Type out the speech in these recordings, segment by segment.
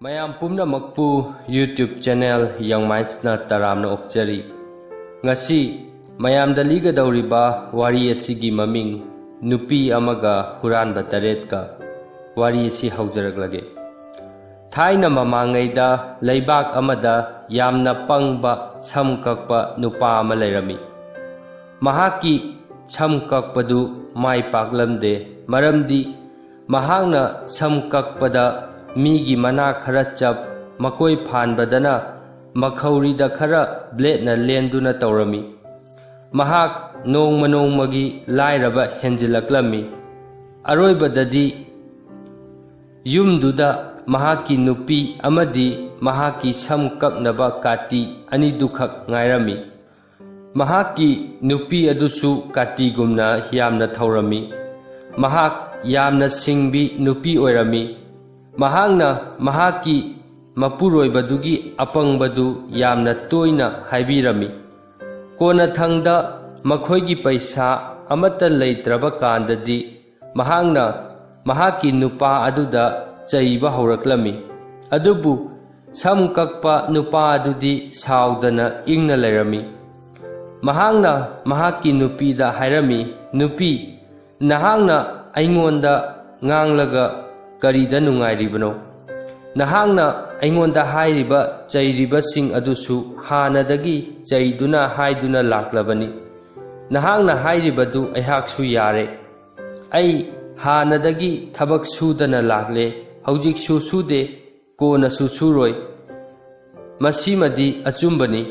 ꯃꯌꯥꯝ ꯄꯨꯝꯅꯃꯛꯄꯨ YouTube channel Young Mindsꯅ ꯇꯔꯥꯝꯅ ꯑꯣꯛꯆꯔꯤ꯫ ꯉꯁꯤ ꯃꯌꯥꯝꯗ ꯂꯤꯒꯗꯧꯔꯤꯕ ꯋꯥꯔꯤ ꯑꯁꯤꯒꯤ ꯃꯃꯤꯡ ꯅꯨꯄꯤ ꯑꯃꯒ ꯍꯨꯔꯥꯟꯕ ꯇꯔꯦꯠꯀ ꯋꯥꯔꯤ ꯑꯁꯤ ꯍꯧꯖꯔꯛꯂꯒꯦ꯫ ꯊꯥꯏꯅ ꯃꯃꯥꯡꯉꯩꯗ ꯂꯩꯕꯥꯛ ꯑꯃꯗ ꯌꯥꯝꯅ ꯄꯪꯕ ꯁꯝ ꯀꯛꯄ ꯅꯨꯄꯥ ꯑꯃ ꯂꯩꯔꯝꯃꯤ꯫ ꯃꯍꯥꯛꯀꯤ ꯁꯝ ꯀꯛꯄꯗꯨ ꯃꯥꯏ ꯄꯥꯛꯂꯝꯗꯦ, ꯃꯔꯝꯗꯤ ꯃꯍꯥꯛꯅ ꯁꯝ ꯀꯛꯄꯗ ꯃꯤꯒꯤ ꯃꯅꯥ ꯈꯔ ꯆꯞ, ꯃꯀꯣꯏ ꯐꯥꯟꯕꯗꯅ ꯃꯈꯧꯔꯤꯗ ꯈꯔ ꯕ꯭ꯂꯦꯗꯅ ꯂꯦꯟꯗꯨꯅ ꯇꯧꯔꯝꯃꯤ꯫ ꯃꯍꯥꯛ ꯅꯣꯡꯃ ꯅꯣꯡꯃꯒꯤ ꯂꯥꯏꯔꯕ ꯍꯦꯟꯖꯤꯜꯂꯛꯂꯝꯃꯤ꯫ ꯑꯔꯣꯏꯕꯗꯗꯤ ꯌꯨꯝꯗꯨꯗ ꯃꯍꯥꯛꯀꯤ ꯅꯨꯄꯤ ꯑꯃꯗꯤ ꯃꯍꯥꯛꯀꯤ ꯁꯝ ꯀꯛꯅꯕ ꯀꯥꯇꯤ ꯑꯅꯤꯗꯨꯈꯛ ꯉꯥꯏꯔꯝꯃꯤ꯫ ꯃꯍꯥꯛꯀꯤ ꯅꯨꯄꯤ ꯑꯗꯨꯁꯨ ꯀꯥꯇꯤꯒꯨꯝꯅ ꯌꯥꯝꯅ ꯊꯧꯔꯝꯃꯤ꯫ ꯃꯍꯥꯛ ꯌꯥꯝꯅ ꯁꯤꯡꯕꯤ ꯅꯨꯄꯤ ꯑꯣꯏꯔꯝꯃꯤ꯫ ꯃꯍꯥꯛꯅ ꯃꯍꯥꯛꯀꯤ ꯃꯄꯨꯔꯣꯏꯕꯗꯨꯒꯤ ꯑꯄꯪꯕꯗꯨ ꯌꯥꯝꯅ ꯇꯣꯏꯅ ꯍꯥꯏꯕꯤꯔꯝꯃꯤ꯫ ꯀꯣꯟꯅꯊꯪꯗ ꯃꯈꯣꯏꯒꯤ ꯄꯩꯁꯥ ꯑꯃꯠꯇ ꯂꯩꯇ꯭ꯔꯕ ꯀꯥꯟꯗꯗꯤ ꯃꯍꯥꯛꯅ ꯃꯍꯥꯛꯀꯤ ꯅꯨꯄꯥ ꯑꯗꯨꯗ ꯆꯩꯕ ꯍꯧꯔꯛꯂꯝꯃꯤ꯫ ꯑꯗꯨꯕꯨ ꯁꯝ ꯀꯛꯄ ꯅꯨꯄꯥ ꯑꯗꯨꯗꯤ ꯁꯥꯎꯗꯅ ꯏꯪꯅ ꯂꯩꯔꯝꯃꯤ꯫ ꯃꯍꯥꯛꯅ ꯃꯍꯥꯛꯀꯤ ꯅꯨꯄꯤꯗ ꯍꯥꯏꯔꯝꯃꯤ, "ꯅꯨꯄꯤ, ꯅꯍꯥꯛꯅ ꯑꯩꯉꯣꯟꯗ ꯉꯥꯡꯂꯒ ꯀꯔꯤꯗ ꯅꯨꯡꯉꯥꯏꯔꯤꯕꯅꯣ? ꯅꯍꯥꯛꯅ ꯑꯩꯉꯣꯟꯗ ꯍꯥꯏꯔꯤꯕ ꯆꯩꯔꯤꯕꯁꯤꯡ ꯑꯗꯨꯁꯨ ꯍꯥꯟꯅꯗꯒꯤ ꯆꯩꯗꯨꯅ ꯍꯥꯏꯗꯨꯅ ꯂꯥꯛꯂꯕꯅꯤ꯫ ꯅꯍꯥꯛꯅ ꯍꯥꯏꯔꯤꯕꯗꯨ ꯑꯩꯍꯥꯛꯁꯨ ꯌꯥꯔꯦ꯫ ꯑꯩ ꯍꯥꯟꯅꯗꯒꯤ ꯊꯕꯛ ꯁꯨꯗꯅ ꯂꯥꯛꯂꯦ, ꯍꯧꯖꯤꯛꯁꯨ ꯁꯨꯗꯦ, ꯀꯣꯟꯅꯁꯨ ꯁꯨꯔꯣꯏ꯫ ꯃꯁꯤꯃꯗꯤ ꯑꯆꯨꯝꯕꯅꯤ"꯫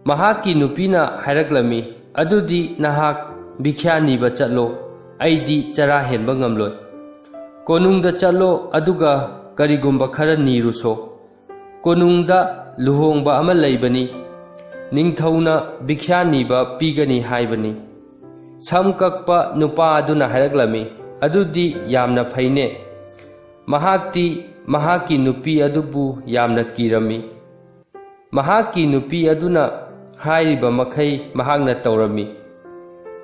ꯃꯍꯥꯛꯀꯤ ꯅꯨꯄꯤꯅ ꯍꯥꯏꯔꯛꯂꯝꯃꯤ, "ꯑꯗꯨꯗꯤ ꯅꯍꯥꯛ ꯚꯤꯈ꯭ꯌꯥ ꯅꯤꯕ ꯆꯠꯂꯣ, ꯑꯩꯗꯤ ꯆꯔꯥ ꯍꯦꯟꯕ ꯉꯝꯂꯣꯏ꯫ ꯀꯣꯅꯨꯡꯗ ꯆꯠꯂꯣ ꯑꯗꯨꯒ ꯀꯔꯤꯒꯨꯝꯕ ꯈꯔ ꯅꯤꯔꯨꯁꯣ꯫ ꯀꯣꯅꯨꯡꯗ ꯂꯨꯍꯣꯡꯕ ꯑꯃ ꯂꯩꯕꯅꯤ, ꯅꯤꯡꯊꯧꯅ ꯚꯤꯈ꯭ꯌꯥ ꯅꯤꯕ ꯄꯤꯒꯅꯤ ꯍꯥꯏꯕꯅꯤ"꯫ ꯁꯝ ꯀꯛꯄ ꯅꯨꯄꯥ ꯑꯗꯨꯅ ꯍꯥꯏꯔꯛꯂꯝꯃꯤ, "ꯑꯗꯨꯗꯤ ꯌꯥꯝꯅ ꯐꯩꯅꯦ"꯫ ꯃꯍꯥꯛꯇꯤ ꯃꯍꯥꯛꯀꯤ ꯅꯨꯄꯤ ꯑꯗꯨꯕꯨ ꯌꯥꯝꯅ ꯀꯤꯔꯝꯃꯤ꯫ ꯃꯍꯥꯛꯀꯤ ꯅꯨꯄꯤ ꯑꯗꯨꯅ ꯍꯥꯏꯔꯤꯕ ꯃꯈꯩ ꯃꯍꯥꯛꯅ ꯇꯧꯔꯝꯃꯤ꯫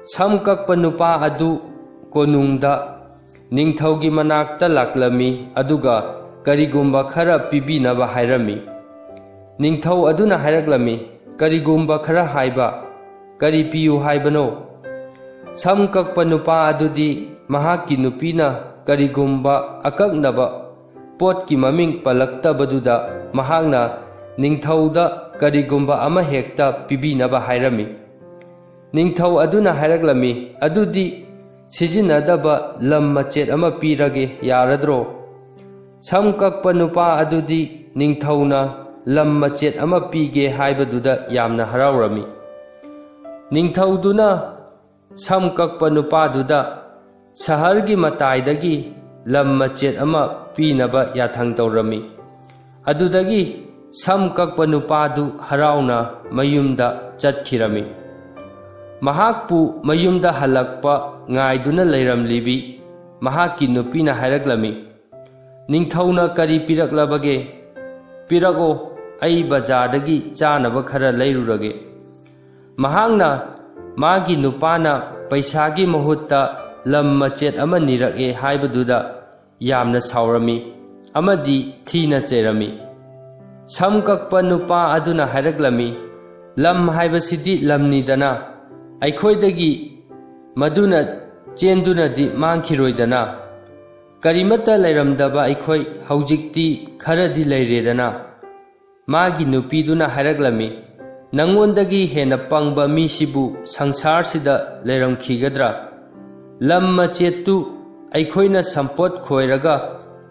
ꯁꯝ ꯀꯛꯄ ꯅꯨꯄꯥ ꯑꯗꯨ ꯀꯣꯅꯨꯡꯗ ꯅꯤꯡꯊꯧꯒꯤ ꯃꯅꯥꯛꯇ ꯂꯥꯛꯂꯝꯃꯤ ꯑꯗꯨꯒ ꯀꯔꯤꯒꯨꯝꯕ ꯈꯔ ꯄꯤꯕꯤꯅꯕ ꯍꯥꯏꯔꯝꯃꯤ꯫ ꯅꯤꯡꯊꯧ ꯑꯗꯨꯅ ꯍꯥꯏꯔꯛꯂꯝꯃꯤ, "ꯀꯔꯤꯒꯨꯝꯕ ꯈꯔ ꯍꯥꯏꯕ? ꯀꯔꯤ ꯄꯤꯌꯨ ꯍꯥꯏꯕꯅꯣ"? ꯁꯝ කꯛꯄ ꯅꯨꯄꯥ ꯑꯗꯨꯗꯤ ꯃꯍꯥꯛꯀꯤ ꯅꯨꯄꯤꯅ ꯀꯔꯤꯒꯨꯝꯕ ꯑꯀꯛꯅꯕ ꯄꯣꯠꯀꯤ ꯃꯃꯤꯡ ꯄꯜꯂꯛꯇꯕꯗꯨꯗ ꯃꯍꯥꯛꯅ ꯅꯤꯡꯊꯧꯗ ꯀꯔꯤꯒꯨꯝꯕ ꯑꯃꯍꯦꯛꯇ ꯄꯤꯕꯤꯅꯕ ꯍꯥꯏꯔꯝꯃꯤ꯫ ꯅꯤꯡꯊꯧ ꯑꯗꯨꯅ ꯍꯥꯏꯔꯛꯂꯝꯃꯤ, "ꯑꯗꯨꯗꯤ ꯁꯤꯖꯤꯟꯅꯗꯕ ꯂꯝ ꯃꯆꯦꯠ ꯑꯃ ꯄꯤꯔꯒꯦ, ꯌꯥꯔꯗ꯭ꯔꯣ"? ꯁꯝ ꯀꯛꯄ ꯅꯨꯄꯥ ꯑꯗꯨꯗꯤ ꯅꯤꯡꯊꯧꯅ ꯂꯝ ꯃꯆꯦꯠ ꯑꯃ ꯄꯤꯒꯦ ꯍꯥꯏꯕꯗꯨꯗ ꯌꯥꯝꯅ ꯍꯔꯥꯎꯔꯝꯃꯤ꯫ ꯅꯤꯡꯊꯧꯗꯨꯅ ꯁꯝ ꯀꯛꯄ ꯅꯨꯄꯥꯗꯨꯗ ꯁꯍꯔꯒꯤ ꯃꯇꯥꯏꯗꯒꯤ ꯂꯝ ꯃꯆꯦꯠ ꯑꯃ ꯄꯤꯅꯕ ꯌꯥꯊꯪ ꯇꯧꯔꯝꯃꯤ꯫ ꯑꯗꯨꯗꯒꯤ ꯁꯝ ꯀꯛꯄ ꯅꯨꯄꯥꯗꯨ ꯍꯔꯥꯎꯅ ꯃꯌꯨꯝꯗ ꯆꯠꯈꯤꯔꯝꯃꯤ꯫ ꯃꯍꯥꯛꯄꯨ ꯃꯌꯨꯝꯗ ꯍꯜꯂꯛꯄ ꯉꯥꯏꯗꯨꯅ ꯂꯩꯔꯝꯂꯤꯕꯤ ꯃꯍꯥꯛꯀꯤ ꯅꯨꯄꯤꯅ ꯍꯥꯏꯔꯛꯂꯝꯃꯤ, "ꯅꯤꯡꯊꯧꯅ ꯀꯔꯤ ꯄꯤꯔꯛꯂꯕꯒꯦ? ꯄꯤꯔꯛꯑꯣ, ꯑꯩ ꯕꯖꯥꯔꯗꯒꯤ ꯆꯥꯅꯕ ꯈꯔ ꯂꯩꯔꯨꯔꯒꯦ"꯫ ꯃꯍꯥꯛꯅ ꯃꯥꯒꯤ ꯅꯨꯄꯥꯅ ꯄꯩꯁꯥꯒꯤ ꯃꯍꯨꯠꯇ ꯂꯝ ꯃꯆꯦꯠ ꯑꯃ ꯅꯤꯔꯛꯑꯦ ꯍꯥꯏꯕꯗꯨꯗ ꯌꯥꯝꯅ ꯁꯥꯎꯔꯝꯃꯤ ꯑꯃꯗꯤ ꯊꯤꯅ ꯆꯩꯔꯝꯃꯤ꯫ ꯁꯝ ꯀꯛꯄ ꯅꯨꯄꯥ ꯑꯗꯨꯅ ꯍꯥꯏꯔꯛꯂꯝꯃꯤ, "ꯂꯝ ꯍꯥꯏꯕꯁꯤꯗꯤ ꯂꯝꯅꯤꯗꯅ, ꯑꯩꯈꯣꯏꯗꯒꯤ ꯃꯗꯨꯅ ꯆꯦꯟꯗꯨꯅꯗꯤ ꯃꯥꯡꯈꯤꯔꯣꯏꯗꯅ? ꯀꯔꯤꯃꯠꯇ ꯂꯩꯔꯝꯗꯕ ꯑꯩꯈꯣꯏ ꯍꯧꯖꯤꯛꯇꯤ ꯈꯔꯗꯤ ꯂꯩꯔꯦꯗꯅ"꯫ ꯃꯥꯒꯤ ꯅꯨꯄꯤꯗꯨꯅ ꯍꯥꯏꯔꯛꯂꯝꯃꯤ, "ꯅꯉꯣꯟꯗꯒꯤ ꯍꯦꯟꯅ ꯄꯪꯕ ꯃꯤꯁꯤꯕꯨ ꯁꯪꯁꯥꯔꯁꯤꯗ ꯂꯩꯔꯝꯈꯤꯒꯗ꯭ꯔꯥ? ꯂꯝ ꯃꯆꯦꯠꯇꯨ ꯑꯩꯈꯣꯏꯅ ꯁꯝꯄꯣꯠ ꯈꯣꯏꯔꯒ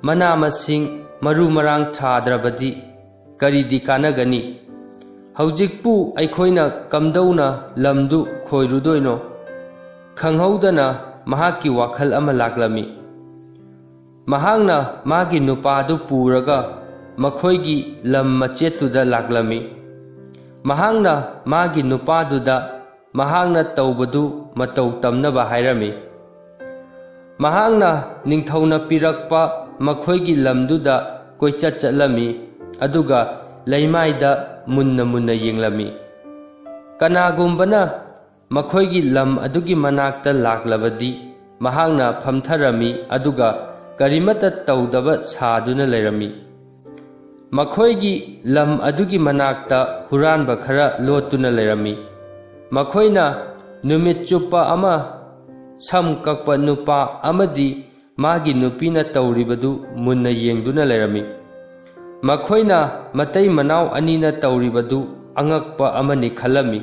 ꯃꯅꯥ ꯃꯁꯤꯡ ꯃꯔꯨ ꯃꯔꯥꯡ ꯊꯥꯗ꯭ꯔꯕꯗꯤ ꯀꯔꯤꯗꯤ ꯀꯥꯟꯅꯒꯅꯤ? ꯍꯧꯖꯤꯛꯄꯨ ꯑꯩꯈꯣꯏꯅ ꯀꯝꯗꯧꯅ ꯂꯝꯗꯨ ꯈꯣꯏꯔꯨꯗꯣꯏꯅꯣ"? ꯈꯪꯍꯧꯗꯅ ꯃꯍꯥꯛꯀꯤ ꯋꯥꯈꯜ ꯑꯃ ꯂꯥꯛꯂꯝꯃꯤ꯫ ꯃꯍꯥꯛꯅ ꯃꯥꯒꯤ ꯅꯨꯄꯥꯗꯨ ꯄꯨꯔꯒ ꯃꯈꯣꯏꯒꯤ ꯂꯝ ꯃꯆꯦꯠꯇꯨꯗ ꯂꯥꯛꯂꯝꯃꯤ꯫ ꯃꯍꯥꯛꯅ ꯃꯥꯒꯤ ꯅꯨꯄꯥꯗꯨꯗ ꯃꯍꯥꯛꯅ ꯇꯧꯕꯗꯨ ꯃꯇꯧ ꯇꯝꯅꯕ ꯍꯥꯏꯔꯝꯃꯤ꯫ ꯃꯍꯥꯛꯅ ꯅꯤꯡꯊꯧꯅ ꯄꯤꯔꯛꯄ ꯃꯈꯣꯏꯒꯤ ꯂꯝꯗꯨꯗ ꯀꯣꯏꯆꯠ ꯆꯠꯂꯝꯃꯤ ꯑꯗꯨꯒ ꯂꯩꯃꯥꯏꯗ ꯃꯨꯟꯅ ꯃꯨꯟꯅ ꯌꯦꯡꯂꯝꯃꯤ꯫ ꯀꯅꯥꯒꯨꯝꯕꯅ ꯃꯈꯣꯏꯒꯤ ꯂꯝ ꯑꯗꯨꯒꯤ ꯃꯅꯥꯛꯇ ꯂꯥꯛꯂꯕꯗꯤ ꯃꯍꯥꯛꯅ ꯐꯝꯊꯔꯝꯃꯤ ꯑꯗꯨꯒ ꯀꯔꯤꯃꯠꯇ ꯇꯧꯗꯕ ꯁꯥꯗꯨꯅ ꯂꯩꯔꯝꯃꯤ꯫ ꯃꯈꯣꯏꯒꯤ ꯂꯝ ꯑꯗꯨꯒꯤ ꯃꯅꯥꯛꯇ ꯍꯨꯔꯥꯟꯕ ꯈꯔ ꯂꯣꯠꯇꯨꯅ ꯂꯩꯔꯝꯃꯤ꯫ ꯃꯈꯣꯏꯅ ꯅꯨꯃꯤꯠ ꯆꯨꯞꯄ ꯑꯃ ꯁꯝ ꯀꯛꯄ ꯅꯨꯄꯥ ꯑꯃꯗꯤ ꯃꯥꯒꯤ ꯅꯨꯄꯤꯅ ꯇꯧꯔꯤꯕꯗꯨ ꯃꯨꯟꯅ ꯌꯦꯡꯗꯨꯅ ꯂꯩꯔꯝꯃꯤ꯫ ꯃꯈꯣꯏꯅ ꯃꯇꯩ ꯃꯅꯥꯎ ꯑꯅꯤꯅ ꯇꯧꯔꯤꯕꯗꯨ ꯑꯉꯛꯄ ꯑꯃꯅꯤ ꯈꯜꯂꯝꯃꯤ꯫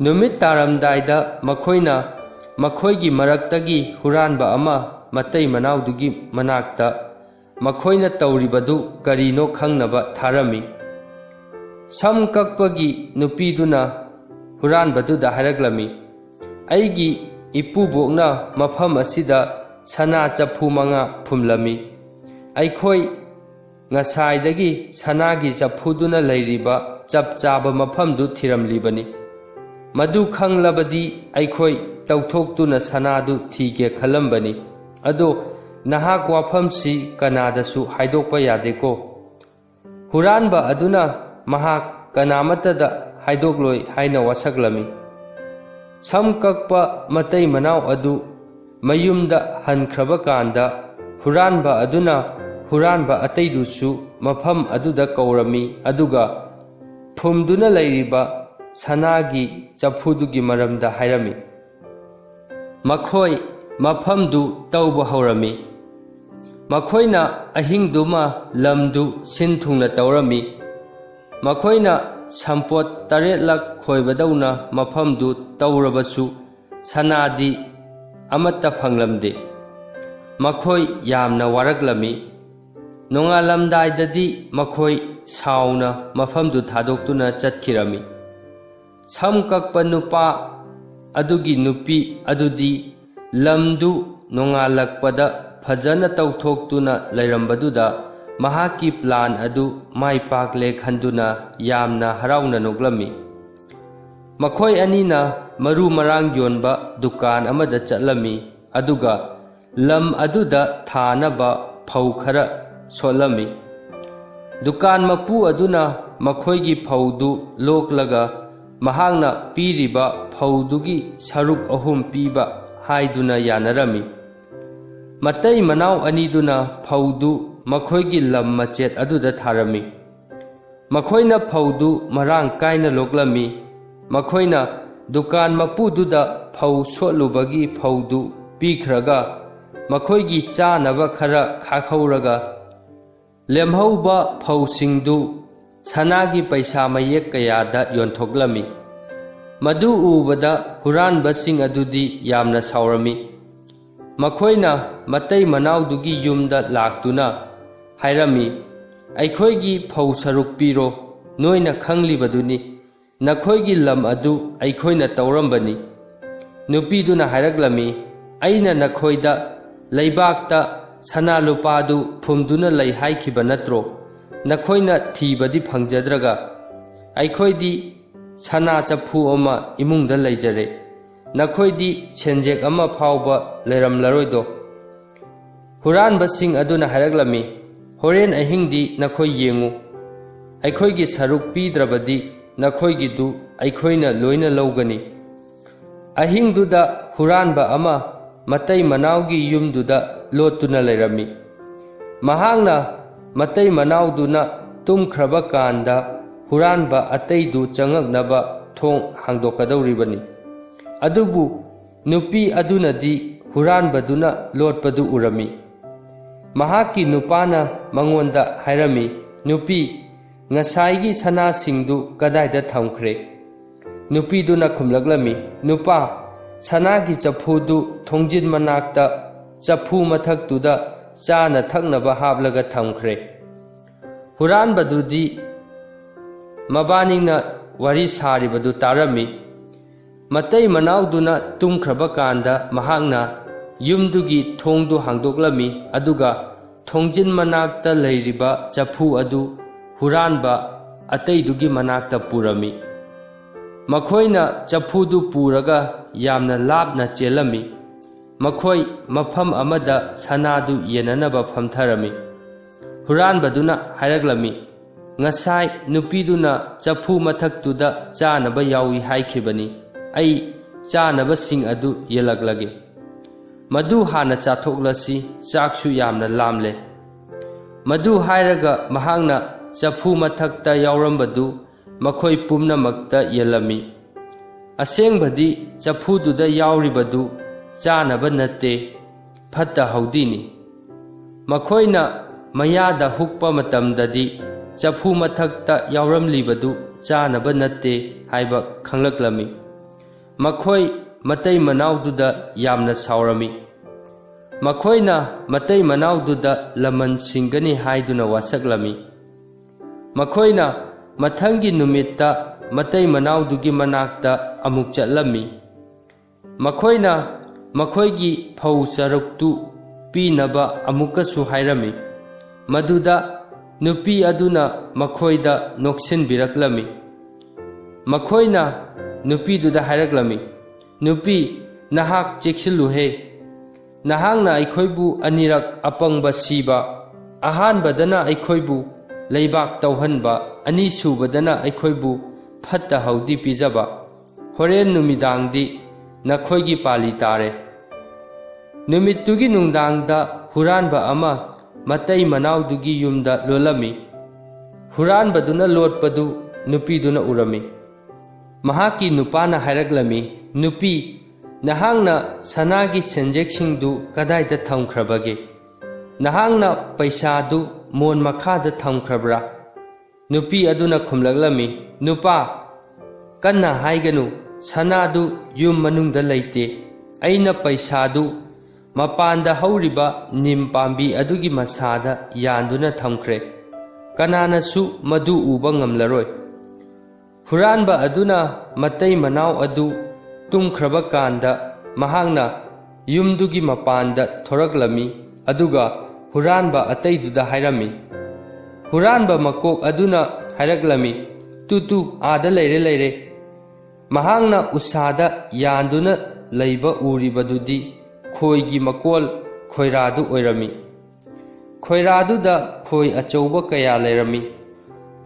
ꯅꯨꯃꯤꯠ ꯇꯥꯔꯝꯗꯥꯏꯗ ꯃꯈꯣꯏꯅ ꯃꯈꯣꯏꯒꯤ ꯃꯔꯛꯇꯒꯤ ꯍꯨꯔꯥꯟꯕ ꯑꯃ ꯃꯇꯩ ꯃꯅꯥꯎꯗꯨꯒꯤ ꯃꯅꯥꯛꯇ ꯃꯈꯣꯏꯅ ꯇꯧꯔꯤꯕꯗꯨ ꯀꯔꯤꯅꯣ ꯈꯪꯅꯕ ꯊꯥꯔꯝꯃꯤ꯫ ꯁꯝ ꯀꯛꯄꯒꯤ ꯅꯨꯄꯤꯗꯨꯅ ꯍꯨꯔꯥꯟꯕꯗꯨꯗ ꯍꯥꯏꯔꯛꯂꯝꯃꯤ, "ꯑꯩꯒꯤ ꯏꯄꯨꯕꯣꯛꯅ ꯃꯐꯝ ꯑꯁꯤꯗ ꯁꯅꯥ ꯆꯐꯨ 5 ꯐꯨꯝꯂꯝꯃꯤ꯫ ꯑꯩꯈꯣꯏ ꯉꯁꯥꯏꯗꯒꯤ ꯁꯅꯥꯒꯤ ꯆꯐꯨꯗꯨꯅ ꯂꯩꯔꯤꯕ ꯆꯞ ꯆꯥꯕ ꯃꯐꯝꯗꯨ ꯊꯤꯔꯝꯂꯤꯕꯅꯤ꯫ ꯃꯗꯨ ꯈꯪꯂꯕꯗꯤ ꯑꯩꯈꯣꯏ ꯇꯧꯊꯣꯛꯇꯨꯅ ꯁꯅꯥꯗꯨ ꯊꯤꯒꯦ ꯈꯜꯂꯝꯕꯅꯤ꯫ ꯑꯗꯣ ꯅꯍꯥꯛ ꯋꯥꯐꯝꯁꯤ ꯀꯅꯥꯗꯁꯨ ꯍꯥꯏꯗꯣꯛꯄ ꯌꯥꯗꯦꯀꯣ"꯫ ꯍꯨꯔꯥꯟꯕ ꯑꯗꯨꯅ ꯃꯍꯥꯛ ꯀꯅꯥꯃꯠꯇꯗ ꯍꯥꯏꯗꯣꯛꯂꯣꯏ ꯍꯥꯏꯅ ꯋꯥꯁꯛꯂꯝꯃꯤ꯫ ꯁꯝ ꯀꯛꯄ ꯃꯇꯩ ꯃꯅꯥꯎ ꯑꯗꯨ ꯃꯌꯨꯝꯗ ꯍꯟꯈ꯭ꯔꯕ ꯀꯥꯟꯗ ꯍꯨꯔꯥꯟꯕ ꯑꯗꯨꯅ ꯍꯨꯔꯥꯟꯕ ꯑꯇꯩꯗꯨꯁꯨ ꯃꯐꯝ ꯑꯗꯨꯗ ꯀꯧꯔꯝꯃꯤ ꯑꯗꯨꯒ ꯐꯨꯝꯗꯨꯅ ꯂꯩꯔꯤꯕ ꯁꯅꯥꯒꯤ ꯆꯐꯨꯗꯨꯒꯤ ꯃꯔꯝꯗ ꯍꯥꯏꯔꯝꯃꯤ꯫ ꯃꯈꯣꯏ ꯃꯐꯝꯗꯨ ꯇꯧꯕ ꯍꯧꯔꯝꯃꯤ꯫ ꯃꯈꯣꯏꯅ ꯑꯍꯤꯡꯗꯨꯃ ꯂꯝꯗꯨ ꯁꯤꯟ ꯊꯨꯡꯅ ꯇꯧꯔꯝꯃꯤ꯫ ꯃꯈꯣꯏꯅ ꯁꯝꯄꯣꯠ 7ꯂꯛ ꯈꯣꯏꯕꯗꯧꯅ ꯃꯐꯝꯗꯨ ꯇꯧꯔꯕꯁꯨ ꯁꯅꯥꯗꯤ ꯑꯃꯠꯇ ꯐꯪꯂꯝꯗꯦ꯫ ꯃꯈꯣꯏ ꯌꯥꯝꯅ ꯋꯥꯔꯛꯂꯝꯃꯤ꯫ ꯅꯣꯡꯉꯥꯜꯂꯝꯗꯥꯏꯗꯗꯤ ꯃꯈꯣꯏ ꯁꯥꯎꯅ ꯃꯐꯝꯗꯨ ꯊꯥꯗꯣꯛꯇꯨꯅ ꯆꯠꯈꯤꯔꯝꯃꯤ꯫ ꯁꯝ ꯀꯛꯄ ꯅꯨꯄꯥ ꯑꯗꯨꯒꯤ ꯅꯨꯄꯤ ꯑꯗꯨꯗꯤ ꯂꯝꯗꯨ ꯅꯣꯡꯉꯥꯜꯂꯛꯄꯗ ꯐꯖꯅ ꯇꯧꯊꯣꯛꯇꯨꯅ ꯂꯩꯔꯝꯕꯗꯨꯗ ꯃꯍꯥꯛꯀꯤ ꯄ꯭ꯂꯥꯟ ꯑꯗꯨ ꯃꯥꯏ ꯄꯥꯛꯂꯦ ꯈꯟꯗꯨꯅ ꯌꯥꯝꯅ ꯍꯔꯥꯎꯅ ꯅꯣꯛꯂꯝꯃꯤ꯫ ꯃꯈꯣꯏ ꯑꯅꯤꯅ ꯃꯔꯨ ꯃꯔꯥꯡ ꯌꯣꯟꯕ ꯗꯨꯀꯥꯟ ꯑꯃꯗ ꯆꯠꯂꯝꯃꯤ ꯑꯗꯨꯒ ꯂꯝ ꯑꯗꯨꯗ ꯊꯥꯅꯕ ꯐꯧ ꯈꯔ ꯁꯣꯠꯂꯝꯃꯤ꯫ ꯗꯨꯀꯥꯟ ꯃꯄꯨ ꯑꯗꯨꯅ ꯃꯈꯣꯏꯒꯤ ꯐꯧꯗꯨ ꯂꯣꯛꯂꯒ ꯃꯍꯥꯛꯅ ꯄꯤꯔꯤꯕ ꯐꯧꯗꯨꯒꯤ ꯁꯔꯨꯛ 3 ꯄꯤꯕ ꯍꯥꯏꯗꯨꯅ ꯌꯥꯅꯔꯝꯃꯤ꯫ ꯃꯇꯩ ꯃꯅꯥꯎ ꯑꯅꯤꯗꯨꯅ ꯐꯧꯗꯨ ꯃꯈꯣꯏꯒꯤ ꯂꯝ ꯃꯆꯦꯠ ꯑꯗꯨꯗ ꯊꯥꯔꯝꯃꯤ꯫ ꯃꯈꯣꯏꯅ ꯐꯧꯗꯨ ꯃꯔꯥꯡ ꯀꯥꯏꯅ ꯂꯣꯛꯂꯝꯃꯤ꯫ ꯃꯈꯣꯏꯅ ꯗꯨꯀꯥꯟ ꯃꯄꯨꯗꯨꯗ ꯐꯧ ꯁꯣꯠꯂꯨꯕꯒꯤ ꯐꯧꯗꯨ ꯄꯤꯈ꯭ꯔꯒ ꯃꯈꯣꯏꯒꯤ ꯆꯥꯅꯕ ꯈꯔ ꯈꯥꯛꯍꯧꯔꯒ ꯂꯦꯝꯍꯧꯕ ꯐꯧꯁꯤꯡꯗꯨ ꯁꯅꯥꯒꯤ ꯄꯩꯁꯥ ꯃꯌꯦꯛ ꯀꯌꯥꯗ ꯌꯣꯟꯊꯣꯛꯂꯝꯃꯤ꯫ ꯃꯗꯨ ꯎꯕꯗ ꯍꯨꯔꯥꯟꯕꯁꯤꯡ ꯑꯗꯨꯗꯤ ꯌꯥꯝꯅ ꯁꯥꯎꯔꯝꯃꯤ꯫ ꯃꯈꯣꯏꯅ ꯃꯇꯩ ꯃꯅꯥꯎꯗꯨꯒꯤ ꯌꯨꯝꯗ ꯂꯥꯛꯇꯨꯅ ꯍꯥꯏꯔꯝꯃꯤ, "ꯑꯩꯈꯣꯏꯒꯤ ꯐꯧ ꯁꯔꯨꯛ ꯄꯤꯔꯣ, ꯅꯣꯏꯅ ꯈꯪꯂꯤꯕꯗꯨꯅꯤ, ꯅꯈꯣꯏꯒꯤ ꯂꯝ ꯑꯗꯨ ꯑꯩꯈꯣꯏꯅ ꯇꯧꯔꯝꯕꯅꯤ"꯫ ꯅꯨꯄꯤꯗꯨꯅ ꯍꯥꯏꯔꯛꯂꯝꯃꯤ, "ꯑꯩꯅ ꯅꯈꯣꯏꯗ ꯂꯩꯕꯥꯛꯇ ꯁꯅꯥ ꯂꯨꯄꯥꯗꯨ ꯐꯨꯝꯗꯨꯅ ꯂꯩ ꯍꯥꯏꯈꯤꯕ ꯅꯠꯇ꯭ꯔꯣ? ꯅꯈꯣꯏꯅ ꯊꯤꯕꯗꯤ ꯐꯪꯖꯗ꯭ꯔꯒ ꯑꯩꯈꯣꯏꯗꯤ ꯁꯅꯥ ꯆꯐꯨ ꯑꯃ ꯏꯃꯨꯡꯗ ꯂꯩꯖꯔꯦ, ꯅꯈꯣꯏꯗꯤ ꯁꯦꯟꯖꯦꯛ ꯑꯃ ꯐꯥꯎꯕ ꯂꯩꯔꯝꯂꯔꯣꯏꯗꯣ"꯫ ꯍꯨꯔꯥꯟꯕꯁꯤꯡ ꯑꯗꯨꯅ ꯍꯥꯏꯔꯛꯂꯝꯃꯤ, "ꯍꯣꯔꯦꯟ ꯑꯍꯤꯡꯗꯤ ꯅꯈꯣꯏ ꯌꯦꯡꯉꯨ, ꯑꯩꯈꯣꯏꯒꯤ ꯁꯔꯨꯛ ꯄꯤꯗ꯭ꯔꯕꯗꯤ ꯅꯈꯣꯏꯒꯤꯗꯨ ꯑꯩꯈꯣꯏꯅ ꯂꯣꯏꯅ ꯂꯧꯒꯅꯤ"꯫ ꯑꯍꯤꯡꯗꯨꯗ ꯍꯨꯔꯥꯟꯕ ꯑꯃ ꯃꯇꯩ ꯃꯅꯥꯎꯒꯤ ꯌꯨꯝꯗꯨꯗ ꯂꯣꯠꯇꯨꯅ ꯂꯩꯔꯝꯃꯤ꯫ ꯃꯍꯥꯛꯅ ꯃꯇꯩ ꯃꯅꯥꯎꯗꯨꯅ ꯇꯨꯝꯈ꯭ꯔꯕ ꯀꯥꯟꯗ ꯍꯨꯔꯥꯟꯕ ꯑꯇꯩꯗꯨ ꯆꯪꯉꯛꯅꯕ ꯊꯣꯡ ꯍꯥꯡꯗꯣꯛꯀꯗꯧꯔꯤꯕꯅꯤ꯫ ꯑꯗꯨꯕꯨ ꯅꯨꯄꯤ ꯑꯗꯨꯅꯗꯤ ꯍꯨꯔꯥꯟꯕꯗꯨꯅ ꯂꯣꯠꯄꯗꯨ ꯎꯔꯝꯃꯤ꯫ ꯃꯍꯥꯛꯀꯤ ꯅꯨꯄꯥꯅ ꯃꯉꯣꯟꯗ ꯍꯥꯏꯔꯝꯃꯤ, "ꯅꯨꯄꯤ, ꯉꯁꯥꯏꯒꯤ ꯁꯅꯥꯁꯤꯡꯗꯨ ꯀꯗꯥꯏꯗ ꯊꯝꯈ꯭ꯔꯦ"꯫ ꯅꯨꯄꯤꯗꯨꯅ ꯈꯨꯝꯂꯛꯂꯝꯃꯤ, "ꯅꯨꯄꯥ, ꯁꯅꯥꯒꯤ ꯆꯐꯨꯗꯨ ꯊꯣꯡꯖꯤꯟ ꯃꯅꯥꯛꯇ ꯆꯐꯨ ꯃꯊꯛꯇꯨꯗ ꯆꯥꯅ ꯊꯛꯅꯕ ꯍꯥꯞꯂꯒ ꯊꯝꯈ꯭ꯔꯦ"꯫ ꯍꯨꯔꯥꯟꯕꯗꯨꯗꯤ ꯃꯕꯥꯅꯤꯅ ꯋꯥꯔꯤ ꯁꯥꯔꯤꯕꯗꯨ ꯇꯥꯔꯝꯃꯤ꯫ ꯃꯇꯩ ꯃꯅꯥꯎꯗꯨꯅ ꯇꯨꯝꯈ꯭ꯔꯕ ꯀꯥꯟꯗ ꯃꯍꯥꯛꯅ ꯌꯨꯝꯗꯨꯒꯤ ꯊꯣꯡꯗꯨ ꯍꯥꯡꯗꯣꯛꯂꯝꯃꯤ ꯑꯗꯨꯒ ꯊꯣꯡꯖꯤꯟ ꯃꯅꯥꯛꯇ ꯂꯩꯔꯤꯕ ꯆꯐꯨ ꯑꯗꯨ ꯍꯨꯔꯥꯟꯕ ꯑꯇꯩꯗꯨꯒꯤ ꯃꯅꯥꯛꯇ ꯄꯨꯔꯝꯃꯤ꯫ ꯃꯈꯣꯏꯅ ꯆꯐꯨꯗꯨ ꯄꯨꯔꯒ ꯌꯥꯝꯅ ꯂꯥꯞꯅ ꯆꯦꯜꯂꯝꯃꯤ꯫ ꯃꯈꯣꯏ ꯃꯐꯝ ꯑꯃꯗ ꯁꯅꯥꯗꯨ ꯌꯦꯟꯅꯅꯕ ꯐꯝꯊꯔꯝꯃꯤ꯫ ꯍꯨꯔꯥꯟꯕꯗꯨꯅ ꯍꯥꯏꯔꯛꯂꯝꯃꯤ, "ꯉꯁꯥꯏ ꯅꯨꯄꯤꯗꯨꯅ ꯆꯐꯨ ꯃꯊꯛꯇꯨꯗ ꯆꯥꯅꯕ ꯌꯥꯎꯏ ꯍꯥꯏꯈꯤꯕꯅꯤ, ꯑꯩ ꯆꯥꯅꯕꯁꯤꯡ ꯑꯗꯨ ꯌꯦꯜꯂꯛꯂꯒꯦ"꯫ मदु हाना चाथोक्लसी चाकसु यामना लामले मदु हायरगा महांगना चफु मथक्ता यावरंबदु मखोय पुमनमक्ता येलमी असेंगबदी चफुदुदा यावरिबदु चानब नत्ते फत्ता हौदीनी मखोयना मयादा हुक्पा मतमददी चफु मथक्ता यावरमलीबदु चानब नत्ते हाइबा खंगलक्लमी मखोय मतै मनाउदुदा यामना सावरमी मखोयना मतै मनाउदुदा लमन सिंगनी हाइदुना वासक्लमी मखोयना मथंगी नुमित्ता मतै मनाउदुगी मनाक्ता अमुक चलमी मखोयना मखोयगी फौ चरुक्तु पीनबा अमुकसु हाइरमी मदुदा नुपी अदुना मखोयदा नोक्सिनबिरक्लमी मखोयना नुपीदुदा हाइरक्लमी नुपी नहाक चेक्सिलुहे नहांगना अखोयबु अनिरक अपंगबा सीबा अहानबदना अखोयबु लेबाक तौहनबा अनीसुबदना अखोयबु फत्ता हौदी पिजबा होरेन नुमिदांगदी नखोयगी पाली तारे नुमित्तुगी नुंगदांगदा हुरानबा अमा मतै मनाउदुगी युमदा लोलमी हुरानबदुना लोटपदु नुपीदुना उरमी महाकी नुपाना हायरक्लमी नुपी नहांगना सनागी सेंजेक्सिंगदु कदाइदा थमख्रबगे नहांगना पैसादु मोन मखादा थमख्रबरा नुपी अदुना खुमलगलमी नुपा कन्ना हाइगनु सनादु युम मनुंगदा लैते अइना पैसादु मपानदा हौरिबा निम पांबी अदुगी मसादा यानदुना थमख्रे कनानासु मदु उबा ngamlaroy हुरानबा अदुना मतै मनाव अदु तुम्ख्रबा कांदा महांगना युमदुगी मपानदा थोरक्लमी अदुगा हुरानबा अतैदुदा हायरमी हुरानबा मकोक अदुना हायरक्लमी तुतु आदा लेरे महांगना उसादा यानदुना लैबा उरिबदुदी खोयगी मकोल खोयरादु ओइरमी खोयरादुदा खोय अचौबा कया लेरमी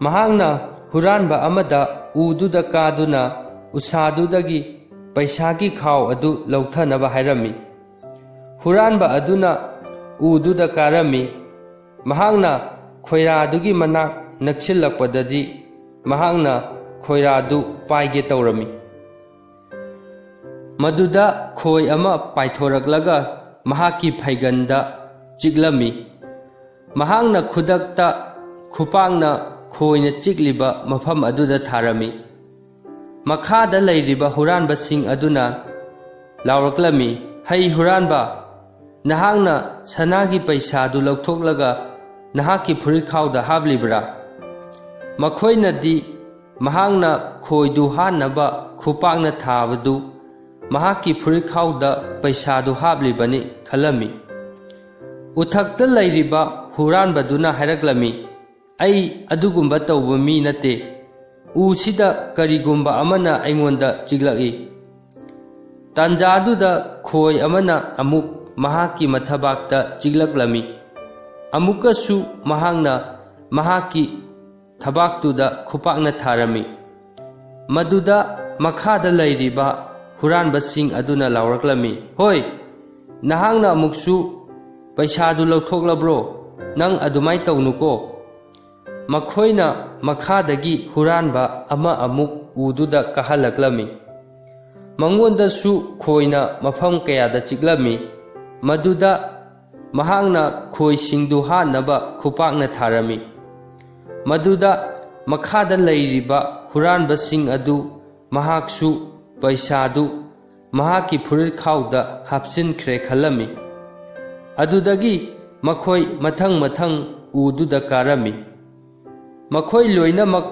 महांगना हुरानबा अमदा उदुदा कादुना उसादुदगी पैसागी खाव अदु लौथनबा हायरमी हुरानबा अदुना उदुदा कारमी महांगना खोयरादुगी मनाक नक्सिलक्पददी महांगना खोयरादु पाइगे तौरमी मदुदा खोय अमा पाइथोरक्लगा महाकी फैगंदा चिगलमी महांगना खुदक्ता खुपांगना खोयना चिगलिबा मफम अदुदा थारमी मखादा लैरिबा हुरानबा सिंग अदुना लावरक्लमी हई हुरानबा नहांगना सनागी पैसादु लौथोक्लगा नहाकी फुरिखाउदा हाबलिब्रा मखोयनादी महांगना खोयदु हानबा खुपांगना थाबदु महाकी फुरिखाउदा पैसादु हाबलिबनी खलमी उथक्ता लैरिबा हुरानबदुना हायरक्लमी आई अदुगुंबा तौबा मी नते उसिदा करिगुंबा अमना अइंगोंदा चिगलगी तांजादुदा खोय अमना अमुक महाकी मथबाक्ता चिगलक्लमी अमुकसु महांगना महाकी थबाक्तुदा खुपाकना थारमी मदुदा मखादा लैरिबा हुरानबा सिंग अदुना लावरक्लमी होय नहांगना अमुकसु पैसादु लौथोक्लब्रो नंग अदुमाय तौनुको मखोयना मखादगी हुरानबा अमा अमुक उदुदा कहलक्लमी मंगोंदसु खोयना मफम कयादा चिगलमी मदुदा महांगना खोयसिंगदु हानबा खुपाकना थारमी मदुदा मखादा लैरिबा हुरानबा सिंग अदु महाक्सु पैसादु महाकी फुरिखाउदा हापसिनख्रे खलमी अदुदगी मखोय मथंग मथंग उदुदा कारमी मखोय लोइनमक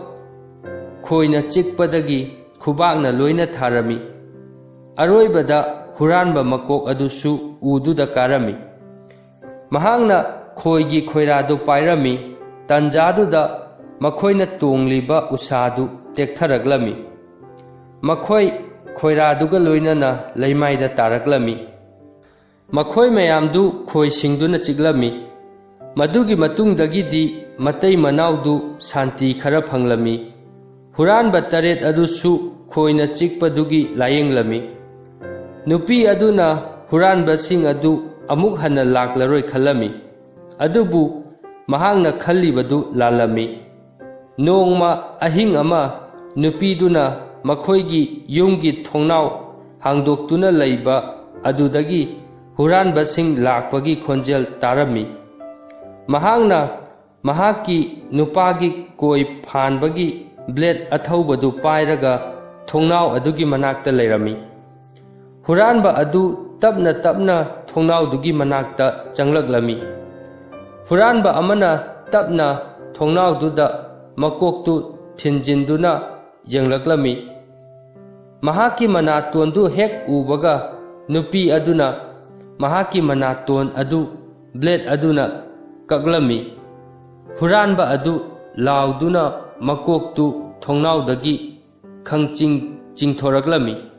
खोयना चिकपदगी खुबाकना लोइना थारमी अरोइबदा हुरानबा मकोक अदुसु उदुदा कारमी महांगना खोयगी खोयरादु पाइरमी तंजादुदा मखोयना तोंगलिबा उसादु तेक्थरगलमी मखोय खोयरादुगा लोइनना लैमाइदा तारगलमी मखोय मयामदु खोयसिंगदुना चिगलमी मदुगी मतुंगदगिदी मतै मनाउदु शांति खरा फंगलमी हुरानबा Taret अदुसु खोयना चिकपदुगी लायेंगलमी नुपी अदुना huranbasing adu amuk hanna laklaroi khalami. Adubu mahangna khallibadu lalami. Nongma ahing ama nupiduna makhoigi yumgi thongnau hangdoktuna laiba adudagi huranbasing lakpagi khonjel tarami. Mahangna mahaki nupagi koi phanbagi blade athaubadu pairaga thongnau adugi manakta lairami. Huranba adu tapna tapna thongnau dugi manakta changlaklami. Huranba amana tapna thongnau duda makoktu thinjinduna yenglaklami. Mahaki manaton du hek ubaga nupi aduna mahaki manaton adu blade aduna kaglami. Huranba adu lauduna makoktu thongnau dagi khangching chingthoraklami.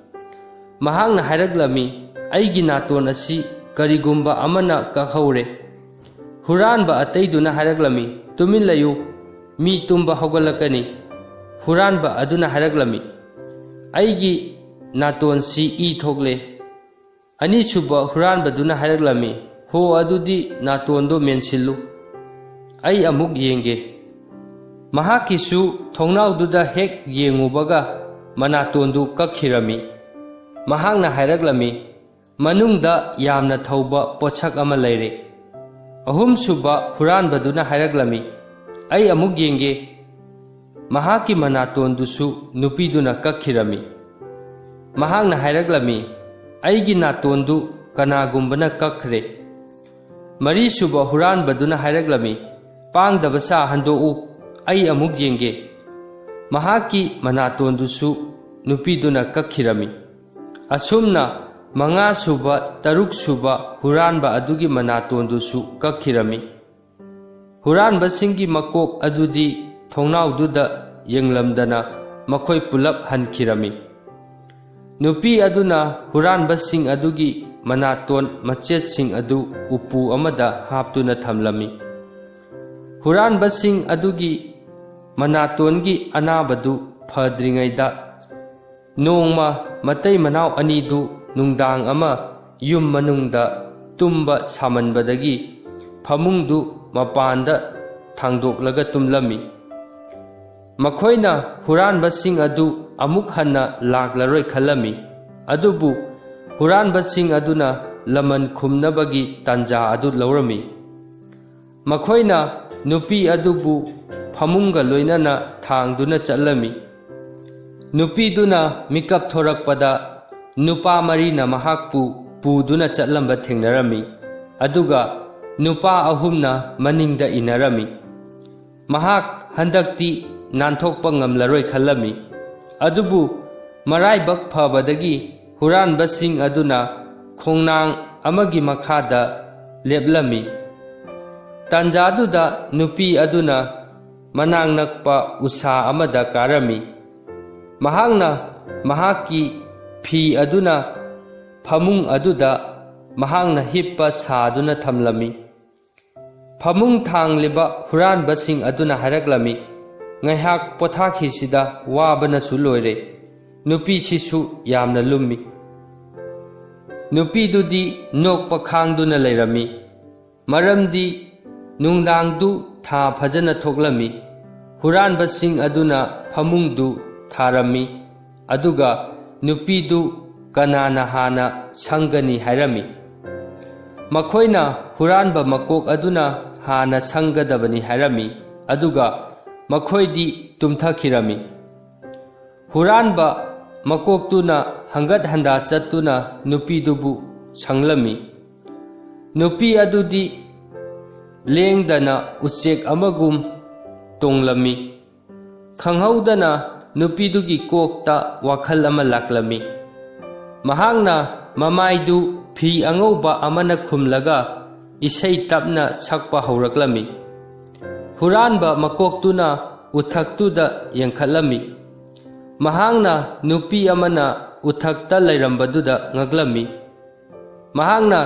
Mahangna hairaklami, aigi naton asi karigumba amana kakhaure. Huranba ataiduna hairaklami, tumin layu mi tumba hogalakani. Huranba aduna hairaklami, aigi naton si i thogle. Anisuba huranba duna hairaklami, ho adudi naton do mensilu. Ai amuk yenge. Mahakisu thongnau duda hek yengubaga manaton du kakhirami. Mahangna hairaklami, manungda yamna thauba pochak ama laire. Ahum suba huranba duna hairaklami, ai amuk yenge. Mahaki manaton dusu nupi duna kakhirami. Mahangna hairaklami, aigi naton du kanagumbana kakhre. Mari suba huranba duna hairaklami, pangdaba sa handou ai amuk yenge. Mahaki manaton dusu nupi duna kakhirami. Asumna manga suba taruk suba huranba adugi manaton dusu kakhirami. Huranba singi makok adudi thongnau duda yenglamdana makhoi pulap hankirami. Nupi aduna huranba sing adugi manaton machet sing adu upu amada haptuna thamlami. Huranba sing adugi manatongi anabadu phadringaida nongma matai manau anidu nungdang ama yum manungda tumba samanbadagi phamungdu mapanda thangdoklaga tumlami. Makhoina huranbasing adu amuk hanna laklaroi khalami. Adubu huranbasing aduna laman khumnabagi tanja adu laurami. Makhoina nupi adubu phamunga loinana thangduna chalami. Nupi duna mikap thorakpada nupa marina mahakpu puduna chatlamba thengnarami. Aduga nupa ahumna maningda inarami. Mahak handakti nanthokpa ngamlaroi khalami. Adubu maraibak phabadagi huranbasing aduna khongnang amagi makhada leblami. Tanjaduda nupi aduna manang nakpa usa amada karami. Mahangna mahaki phi aduna phamung aduda mahangna hippa saduna thamlami. Phamung thangliba huranbasing aduna haraklami. Ngaihak pothakhisida wabana su loire. Nupi sisu yamna lummi. Nupi dudi nokpa khangduna lairami. Maramdi nungdangdu tha phajana thoklami. Huranbasing aduna phamungdu tharami. Aduga nupidu kanana hana sangani hairami. Makhoina huranba makok aduna hana sangadabani hairami. Aduga makhoidi tumthakirami. Huranba makoktuna hangat handa chattuna nupidubu sanglami. Nupi adudi lengdana uchek amagum tonglami. Khanghaudana nupidugi kokta wakhal ama laklami. Mahangna mamaidu phi angauba amana khumlaga isai tapna sakpa hauraklami. Huranba makoktuna uthaktuda yangkhalami. Mahangna nupi amana uthakta lairambaduda ngaglami. Mahangna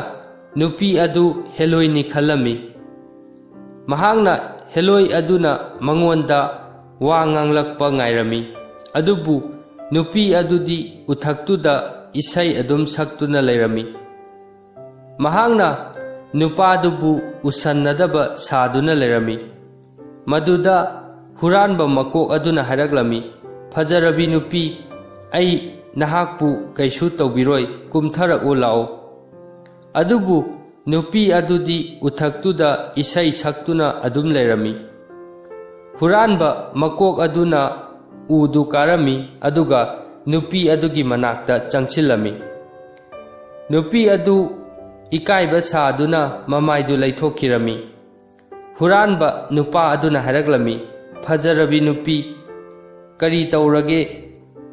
nupi adu heloini khalami. Mahangna heloi aduna mangonda wa nganglakpa ngairami. Adubu nupi adudi uthaktuda isai adum saktuna lairami. ꯃꯍꯥꯛꯅ ꯅꯨꯄꯥꯗꯨꯕꯨ ꯎꯁꯟꯅꯗꯕ ꯁꯥꯗꯨꯅ ꯂꯩꯔꯝꯃꯤ꯫ ꯃꯗꯨꯗ ꯍꯨꯔꯥꯟꯕ ꯃꯀꯣꯛ ꯑꯗꯨꯅ ꯍꯥꯏꯔꯛꯂꯝꯃꯤ, ꯐꯖꯔꯕꯤ ꯅꯨꯄꯤ, ꯑꯩ ꯅꯍꯥꯛꯄꯨ ꯀꯩꯁꯨ ꯇꯧꯕꯤꯔꯣꯏ, ꯀꯨꯝꯊꯔꯛꯎ ꯂꯥꯛꯎ꯫ ꯑꯗꯨꯕꯨ ꯅꯨꯄꯤ ꯑꯗꯨꯗꯤ ꯎꯊꯛꯇꯨꯗ ꯏꯁꯩ ꯁꯛꯇꯨꯅ ꯑꯗꯨꯝ ꯂꯩꯔꯝꯃꯤ꯫ ꯍꯨꯔꯥꯟꯕ ꯃꯀꯣꯛ ꯑꯗꯨꯅ ꯎꯗꯨ ꯀꯥꯔꯝꯃꯤ ꯑꯗꯨꯒ ꯅꯨꯄꯤ ꯑꯗꯨꯒꯤ ꯃꯅꯥꯛꯇ ꯆꯪꯁꯤꯜꯂꯝꯃꯤ꯫ ꯅꯨꯄꯤ ꯑꯗꯨ ꯏꯀꯥꯏꯕ ꯁꯥꯗꯨꯅ ꯃꯃꯥꯏꯗꯨ ꯂꯩꯊꯣꯛꯈꯤꯔꯝꯃꯤ꯫ ꯍꯨꯔꯥꯟꯕ ꯅꯨꯄꯥ ꯑꯗꯨꯅ ꯍꯥꯏꯔꯛꯂꯝꯃꯤ, ꯐꯖꯔꯕꯤ ꯅꯨꯄꯤ, ꯀꯔꯤ ꯇꯧꯔꯒꯦ?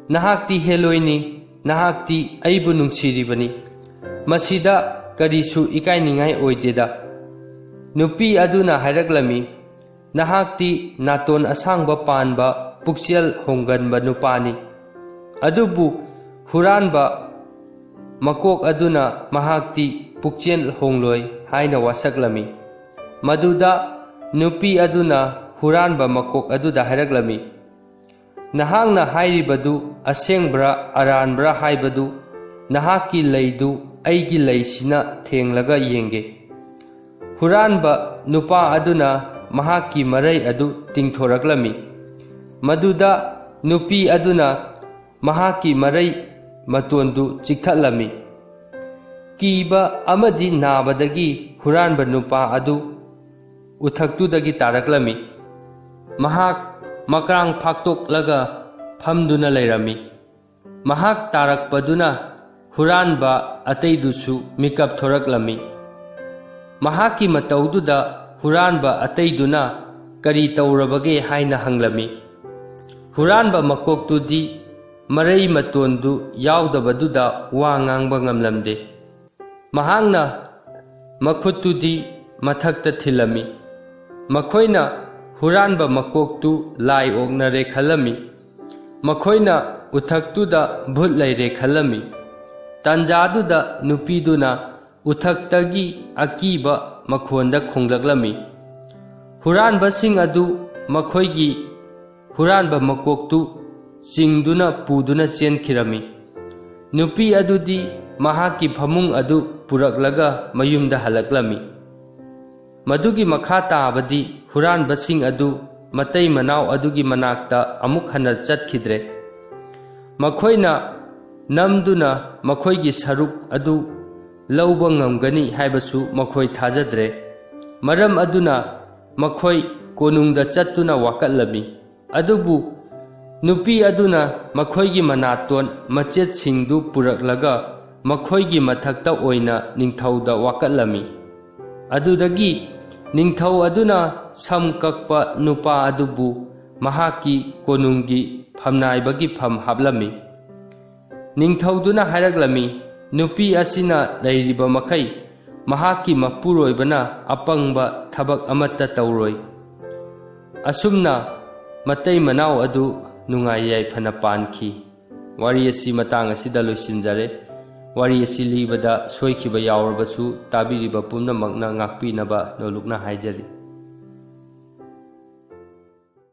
ꯅꯍꯥꯛꯇꯤ ꯍꯦꯂꯣꯏꯅꯤ, ꯅꯍꯥꯛꯇꯤ ꯑꯩꯕꯨ ꯅꯨꯡꯁꯤꯔꯤꯕꯅꯤ, ꯃꯁꯤꯗ ꯀꯔꯤꯁꯨ ꯏꯀꯥꯏꯅꯤꯡꯉꯥꯏ ꯑꯣꯏꯗꯦꯗ꯫ ꯅꯨꯄꯤ ꯑꯗꯨꯅ ꯍꯥꯏꯔꯛꯂꯝꯃꯤ, ꯅꯍꯥꯛꯇꯤ ꯅꯥꯇꯣꯟ ꯑꯁꯥꯡꯕ ꯄꯥꯟꯕ ꯄꯨꯛꯆꯦꯜ ꯍꯣꯡꯒꯟꯕ ꯅꯨꯄꯥꯅꯤ꯫ ꯑꯗꯨꯕꯨ ꯍꯨꯔꯥꯟꯕ ꯃꯀꯣꯛ ꯑꯗꯨꯅ ꯃꯍꯥꯛꯇꯤ ꯄꯨꯛꯆꯦꯜ ꯍꯣꯡꯂꯣꯏ ꯍꯥꯏꯅ ꯋꯥꯁꯛꯂꯝꯃꯤ꯫ ꯃꯗꯨꯗ ꯅꯨꯄꯤ ꯑꯗꯨꯅ ꯍꯨꯔꯥꯟꯕ ꯃꯀꯣꯛ ꯑꯗꯨꯗ ꯍꯥꯏꯔꯛꯂꯝꯃꯤ, ꯅꯍꯥꯛꯅ ꯍꯥꯏꯔꯤꯕꯗꯨ ꯑꯁꯦꯡꯕ꯭ꯔꯥ ꯑꯔꯥꯟꯕ꯭ꯔꯥ ꯍꯥꯏꯕꯗු ꯅꯍꯥꯛꯀꯤ ꯂꯩꯗꯨ ꯑꯩꯒꯤ ꯂꯩꯁꯤꯅ ꯊꯦꯡꯂꯒ ꯌꯦꯡꯒꯦ꯫ ꯍꯨꯔꯥꯟꯕ ꯅꯨꯄꯥ ꯑꯗꯨꯅ ꯃꯍꯥꯛꯀꯤ ꯃꯔꯩ ꯑꯗꯨ ꯇꯤꯡꯊꯣꯔꯛꯂꯝꯃꯤ꯫ ꯃꯗꯨꯗ ꯅꯨꯄꯤ ꯑꯗꯨꯅ ꯃꯍꯥꯛꯀꯤ ꯃꯔꯩ ꯃꯇꯣꯟꯗꯨ ꯆꯤꯛꯊꯠꯂꯝꯃꯤ꯫ ꯀꯤꯕ ꯑꯃꯗꯤ ꯅꯥꯕꯗꯒꯤ ꯍꯨꯔꯥꯟꯕ ꯅꯨꯄꯥ ꯑꯗꯨ ꯎꯊꯛꯇꯨꯗꯒꯤ ꯇꯥꯔꯛꯂꯝꯃꯤ꯫ ꯃꯍꯥꯛ ꯃꯀ꯭ꯔꯥꯡ ꯐꯥꯛꯇꯣꯛꯂꯒ ꯐꯝꯗꯨꯅ ꯂꯩꯔꯝꯃꯤ꯫ ꯃꯍꯥꯛ ꯇꯥꯔꯛꯄꯗꯨꯅ ꯍꯨꯔꯥꯟꯕ ꯑꯇꯩꯗꯨꯁꯨ ꯃꯤꯀꯞ ꯊꯣꯔꯛꯂꯝꯃꯤ꯫ ꯃꯍꯥꯛꯀꯤ ꯃꯇꯧꯗꯨꯗ ꯍꯨꯔꯥꯟꯕ ꯑꯇꯩꯗꯨꯅ ꯀꯔꯤ ꯇꯧꯔꯕꯒꯦ ꯍꯥꯏꯅ ꯍꯪꯂꯝꯃꯤ꯫ ꯍꯨꯔꯥꯟꯕ ꯃꯀꯣꯛꯇꯨꯗꯤ ꯃꯔꯩ ꯃꯇꯣꯟꯗꯨ ꯌꯥꯎꯗꯕꯗꯨꯗ ꯋꯥ ꯉꯥꯡꯕ ꯉꯝꯂꯝꯗꯦ꯫ ꯃꯍꯥꯛꯅ ꯃꯈꯨꯠꯇꯨꯗꯤ ꯃꯊꯛꯇ ꯊꯤꯜꯂꯝꯃꯤ꯫ ꯃꯈꯣꯏꯅ ꯍꯨꯔꯥꯟꯕ ꯃꯀꯣꯛꯇꯨ ꯂꯥꯏ ꯑꯣꯛꯅꯔꯦ ꯈꯜꯂꯝꯃꯤ꯫ ꯃꯈꯣꯏꯅ ꯎꯊꯛꯇꯨꯗ ꯚꯨꯠ ꯂꯩꯔꯦ ꯈꯜꯂꯝꯃꯤ꯫ ꯇꯥꯟꯖꯥꯗꯨꯗ ꯅꯨꯄꯤꯗꯨꯅ ꯎꯊꯛꯇꯒꯤ ꯑꯀꯤꯕ ꯃꯈꯣꯟꯗ ꯈꯣꯡꯂꯛꯂꯝꯃꯤ꯫ ꯍꯨꯔꯥꯟꯕꯁꯤꯡ ꯑꯗꯨ ꯃꯈꯣꯏꯒꯤ ꯍꯨꯔꯥꯟꯕ ꯃꯀꯣꯛꯇꯨ ꯆꯤꯡꯗꯨꯅ ꯄꯨꯗꯨꯅ ꯆꯦꯟꯈꯤꯔꯝꯃꯤ꯫ ꯅꯨꯄꯤ ꯑꯗꯨꯗꯤ ꯃꯍꯥꯛꯀꯤ ꯐꯃꯨꯡ ꯑꯗꯨ ꯄꯨꯔꯛꯂꯒ ꯃꯌꯨꯝꯗ ꯍꯜꯂꯛꯂꯝꯃꯤ꯫ ꯃꯗꯨꯒꯤ ꯃꯈꯥ ꯇꯥꯕꯗꯤ ꯍꯨꯔꯥꯟꯕꯁꯤꯡ ꯑꯗꯨ ꯃꯇꯩ ꯃꯅꯥꯎ ꯑꯗꯨꯒꯤ ꯃꯅꯥꯛꯇ ꯑꯃꯨꯛ ꯍꯟꯅ ꯆꯠꯈꯤꯗ꯭ꯔꯦ꯫ ꯃꯈꯣꯏꯅ ꯅꯝꯗꯨꯅ ꯃꯈꯣꯏꯒꯤ ꯁꯔꯨꯛ ꯑꯗꯨ ꯂꯧꯕ ꯉꯝꯒꯅꯤ ꯍꯥꯏꯕꯁꯨ ꯃꯈꯣꯏ ꯊꯥꯖꯗ꯭ꯔꯦ꯫ ꯃꯔꯝ ꯑꯗꯨꯅ ꯃꯈꯣꯏ ꯀꯣꯅꯨꯡꯗ ꯆꯠꯇꯨꯅ ꯋꯥꯀꯠꯂꯝꯃꯤ꯫ ꯑꯗꯨꯕꯨ ꯅꯨꯄꯤ ꯑꯗꯨꯅ ꯃꯈꯣꯏꯒꯤ ꯃꯅꯥꯇꯣꯟ ꯃꯆꯦꯠꯁꯤꯡꯗꯨ ꯄꯨꯔꯛꯂꯒ ꯃꯈꯣꯏꯒꯤ ꯃꯊꯛꯇ ꯑꯣꯏꯅ ꯅꯤꯡꯊꯧꯗ ꯋꯥꯀꯠꯂꯝꯃꯤ꯫ ꯑꯗꯨꯗꯒꯤ ꯅꯤꯡꯊꯧ ꯑꯗꯨꯅ ꯁꯝ ꯀꯛꯄ ꯅꯨꯄꯥ ꯑꯗꯨꯕꯨ ꯃꯍꯥꯛꯀꯤ ꯀꯣꯅꯨꯡꯒꯤ ꯐꯝꯅꯥꯏꯕꯒꯤ ꯐꯝ ꯍꯥꯞꯂꯝꯃꯤ꯫ ꯅꯤꯡꯊꯧꯗꯨꯅ ꯍꯥꯏꯔꯛꯂꯝꯃꯤ, ꯅꯨꯄꯤ ꯑꯁꯤꯅ ꯂꯩꯔꯤꯕ ꯃꯈꯩ ꯃꯍꯥꯛꯀꯤ ꯃꯄꯨꯔꯣꯏꯕꯅ ꯑꯄꯪꯕ ꯊꯕꯛ ꯑꯃꯠꯇ ꯇꯧꯔꯣꯏ꯫ ꯑꯁꯨꯝꯅ ꯃꯇꯩ ꯃꯅꯥꯎ ꯑꯗꯨ ꯅꯨꯡꯉꯥꯏ ꯌꯥꯏꯐꯅ ꯄꯥꯟꯈꯤ꯫ ꯋꯥꯔꯤ ꯑꯁꯤ ꯃꯇꯥꯡ ꯑꯁꯤꯗ ꯂꯣꯏꯁꯤꯟꯖꯔꯦ꯫ ꯋꯥꯔꯤ ꯑꯁꯤ ꯂꯤꯕꯗ ꯁꯣꯏꯈꯤꯕ ꯌꯥꯎꯔꯕꯁꯨ ꯇꯥꯕꯤꯔꯤꯕ ꯄꯨꯝꯅꯃꯛꯅ ꯉꯥꯛꯄꯤꯅꯕ ꯅꯣꯜꯂꯨꯛꯅ ꯍꯥꯏꯖꯔꯤ꯫